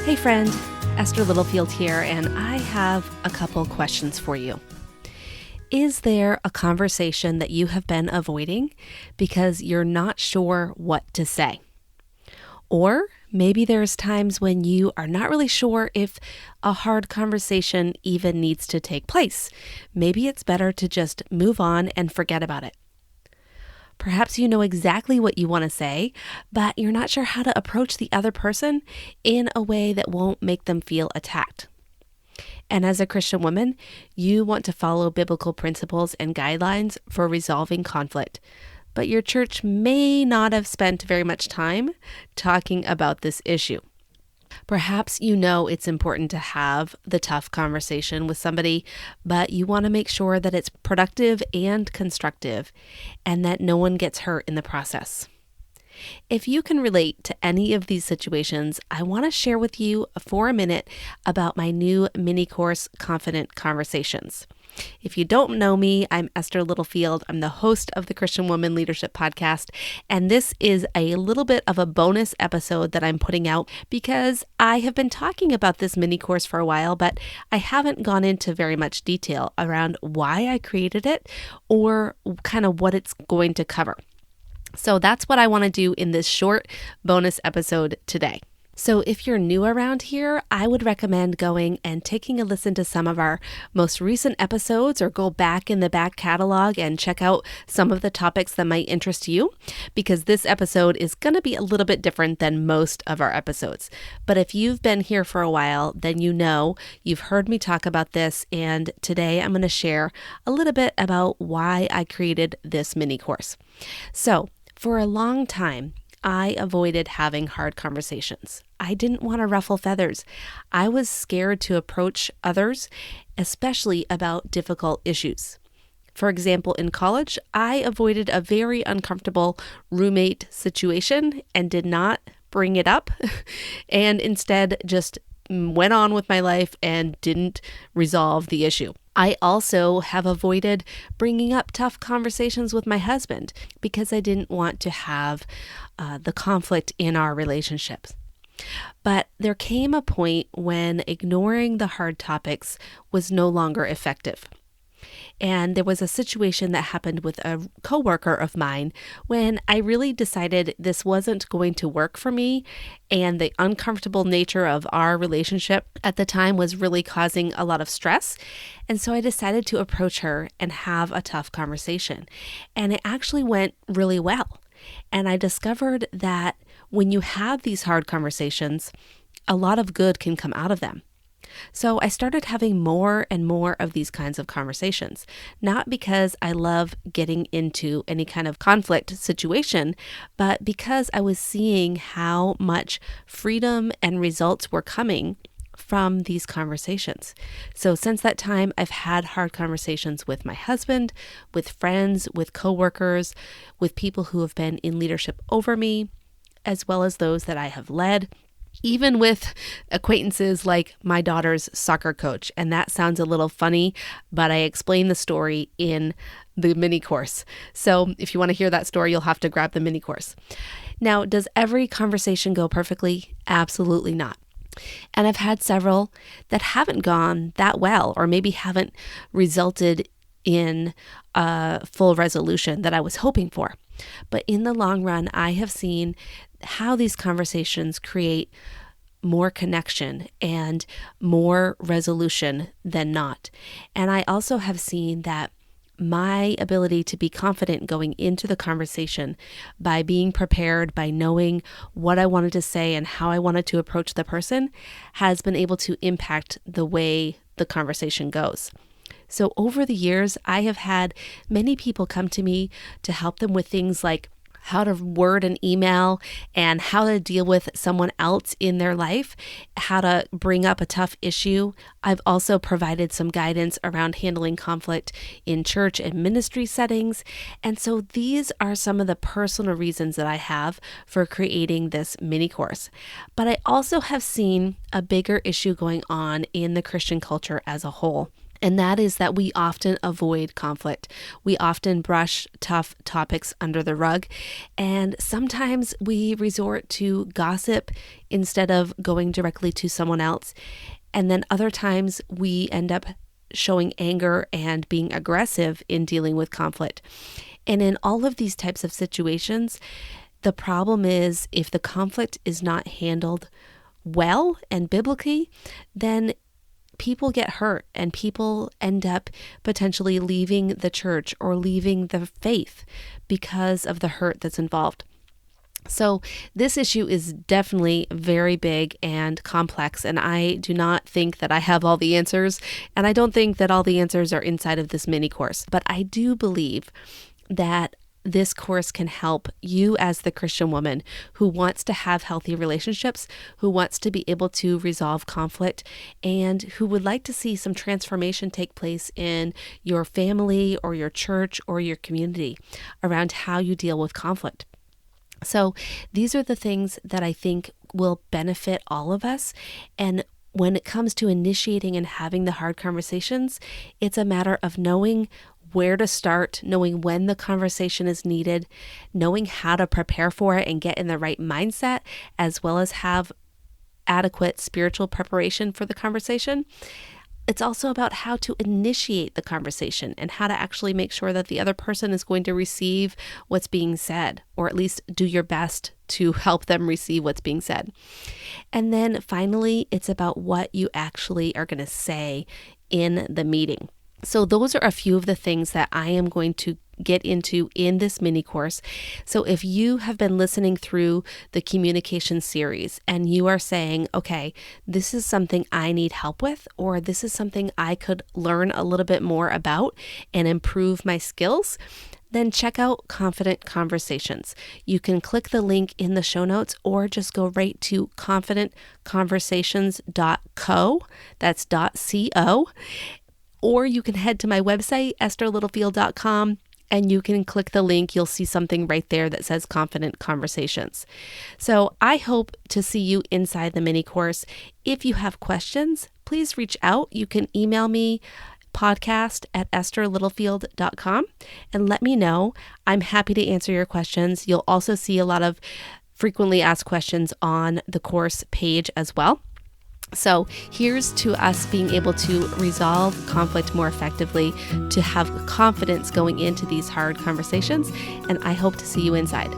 Hey friend, Esther Littlefield here, and I have a couple questions for you. Is there a conversation that you have been avoiding because you're not sure what to say? Or maybe there's times when you are not really sure if a hard conversation even needs to take place. Maybe it's better to just move on and forget about it. Perhaps you know exactly what you want to say, but you're not sure how to approach the other person in a way that won't make them feel attacked. And as a Christian woman, you want to follow biblical principles and guidelines for resolving conflict, but your church may not have spent very much time talking about this issue. Perhaps you know it's important to have the tough conversation with somebody, but you want to make sure that it's productive and constructive and that no one gets hurt in the process. If you can relate to any of these situations, I want to share with you for a minute about my new mini course, Confident Conversations. If you don't know me, I'm Esther Littlefield. I'm the host of the Christian Woman Leadership Podcast, and this is a little bit of a bonus episode that I'm putting out because I have been talking about this mini course for a while, but I haven't gone into very much detail around why I created it or kind of what it's going to cover. So that's what I want to do in this short bonus episode today. So if you're new around here, I would recommend going and taking a listen to some of our most recent episodes or go back in the back catalog and check out some of the topics that might interest you, because this episode is going to be a little bit different than most of our episodes. But if you've been here for a while, then you know you've heard me talk about this, and today I'm going to share a little bit about why I created this mini course. So for a long time, I avoided having hard conversations. I didn't want to ruffle feathers. I was scared to approach others, especially about difficult issues. For example, in college, I avoided a very uncomfortable roommate situation and did not bring it up, and instead just went on with my life and didn't resolve the issue. I also have avoided bringing up tough conversations with my husband because I didn't want to have the conflict in our relationships. But there came a point when ignoring the hard topics was no longer effective. And there was a situation that happened with a coworker of mine when I really decided this wasn't going to work for me, and the uncomfortable nature of our relationship at the time was really causing a lot of stress. And so I decided to approach her and have a tough conversation. And it actually went really well. And I discovered that when you have these hard conversations, a lot of good can come out of them. So I started having more and more of these kinds of conversations, not because I love getting into any kind of conflict situation, but because I was seeing how much freedom and results were coming from these conversations. So since that time, I've had hard conversations with my husband, with friends, with coworkers, with people who have been in leadership over me, as well as those that I have led, even with acquaintances like my daughter's soccer coach. And that sounds a little funny, but I explain the story in the mini course. So if you want to hear that story, you'll have to grab the mini course. Now, does every conversation go perfectly? Absolutely not. And I've had several that haven't gone that well, or maybe haven't resulted in a full resolution that I was hoping for. But in the long run, I have seen how these conversations create more connection and more resolution than not. And I also have seen that my ability to be confident going into the conversation by being prepared, by knowing what I wanted to say and how I wanted to approach the person, has been able to impact the way the conversation goes. So over the years, I have had many people come to me to help them with things like how to word an email and how to deal with someone else in their life, how to bring up a tough issue. I've also provided some guidance around handling conflict in church and ministry settings. And so these are some of the personal reasons that I have for creating this mini course. But I also have seen a bigger issue going on in the Christian culture as a whole. And that is that we often avoid conflict. We often brush tough topics under the rug. And sometimes we resort to gossip instead of going directly to someone else. And then other times we end up showing anger and being aggressive in dealing with conflict. And in all of these types of situations, the problem is if the conflict is not handled well and biblically, then people get hurt and people end up potentially leaving the church or leaving the faith because of the hurt that's involved. So this issue is definitely very big and complex, and I do not think that I have all the answers, and I don't think that all the answers are inside of this mini course, but I do believe that this course can help you as the Christian woman who wants to have healthy relationships, who wants to be able to resolve conflict, and who would like to see some transformation take place in your family or your church or your community around how you deal with conflict. So these are the things that I think will benefit all of us. And when it comes to initiating and having the hard conversations, it's a matter of knowing where to start, knowing when the conversation is needed, knowing how to prepare for it and get in the right mindset, as well as have adequate spiritual preparation for the conversation. It's also about how to initiate the conversation and how to actually make sure that the other person is going to receive what's being said, or at least do your best to help them receive what's being said. And then finally, it's about what you actually are going to say in the meeting. So those are a few of the things that I am going to get into in this mini course. So if you have been listening through the communication series and you are saying, okay, this is something I need help with, or this is something I could learn a little bit more about and improve my skills, then check out Confident Conversations. You can click the link in the show notes or just go right to confidentconversations.co. That's .co. Or you can head to my website, estherlittlefield.com, and you can click the link. You'll see something right there that says Confident Conversations. So I hope to see you inside the mini course. If you have questions, please reach out. You can email me podcast@estherlittlefield.com and let me know. I'm happy to answer your questions. You'll also see a lot of frequently asked questions on the course page as well. So here's to us being able to resolve conflict more effectively, to have confidence going into these hard conversations, and I hope to see you inside.